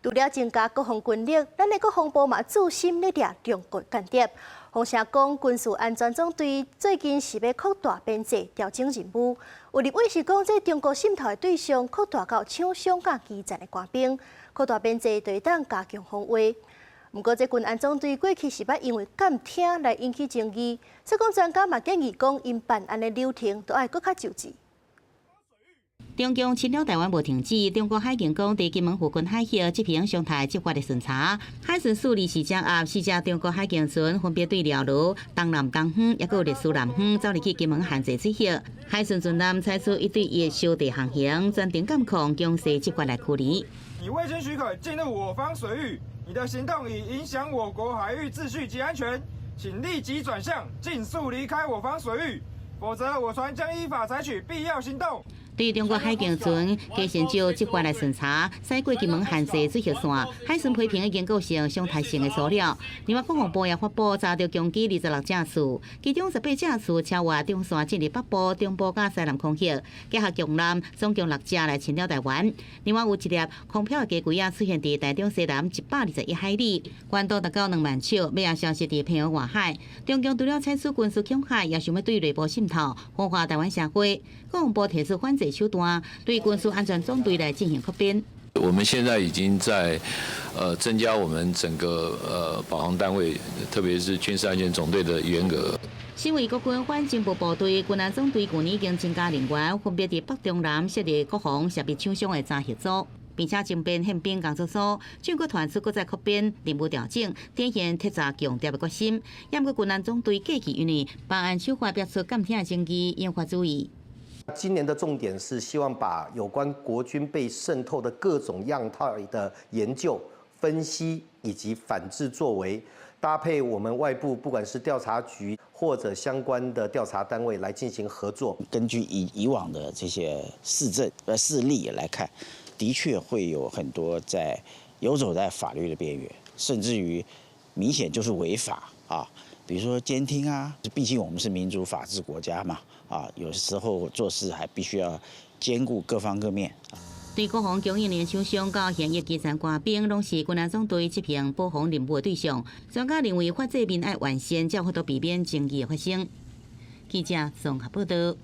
除了增加国防军力，咱的国防部嘛注心咧抓中国间谍。风声讲，军事安全总队最近是要扩大编制，调整任务。有立委是讲，这中国渗透的对象扩大到抢香港基站的官兵，扩大编制就会当加强防卫。不过，这军安总队过去是捌因为监听来引起争议，所以讲专家嘛建议讲，因办案的流程都要搁较周至。中共侵略台湾无停止，中国海警讲在金门附近海域执行上台执法的巡查，海巡署24只鸭、4只中国海警船分别对寮炉、东南、东方，也有烈士南方走入去金门限制水域。海巡船舰采取1对1的小地航行，专程监控强势执法来驱离。你未经许可进入我方水域，你的行动已影响我国海域秩序及安全，请立即转向，尽速离开我方水域，否则我船将依法采取必要行动。对中国海警船加先照执法来巡查，驶过金门限制水域线，海巡批评已经构成伤害性的骚扰。另外，国防部也发布查到攻击26架次，其中18架次超越中线进入北部、中部甲西南空域，结合共艦总共6架来侵扰台湾。另外有一粒空飘的鸡龟出现伫台中西南121海里，高度达到2万尺，尾也消失伫平湖外海。中共除了采取军事恐吓，也想要对内部渗透，分化台湾社会。国防部提出反制手段，对军事安全总队来进行扩编。我们现在已经在增加我们整个保航单位，特别是军事安全总队的员额。身为国军反情报部队，军安总队去年已经增加人员，分别伫北中南设立国防设备抢伤的查核组，并且增编宪兵工作组。军国团出搁再扩编任务调整，体现铁查强调的决心。也不过军安总队过去因为办案手法别出监听的争议，引发注意。今年的重点是希望把有关国军被渗透的各种样态的研究、分析以及反制作为，搭配我们外部不管是调查局或者相关的调查单位来进行合作。根据以往的这些事例来看，的确会有很多游走在法律的边缘，甚至于明显就是违法啊。比如说监听啊，毕竟我们是民主法治国家嘛，有时候做事还必须要兼顾各方各面。对国防供应链厂商到现役基层官兵，拢是军安总队执行保防任务的对象。专家认为，法制面要完善，才有法度避免争议的发生。记者综合报道。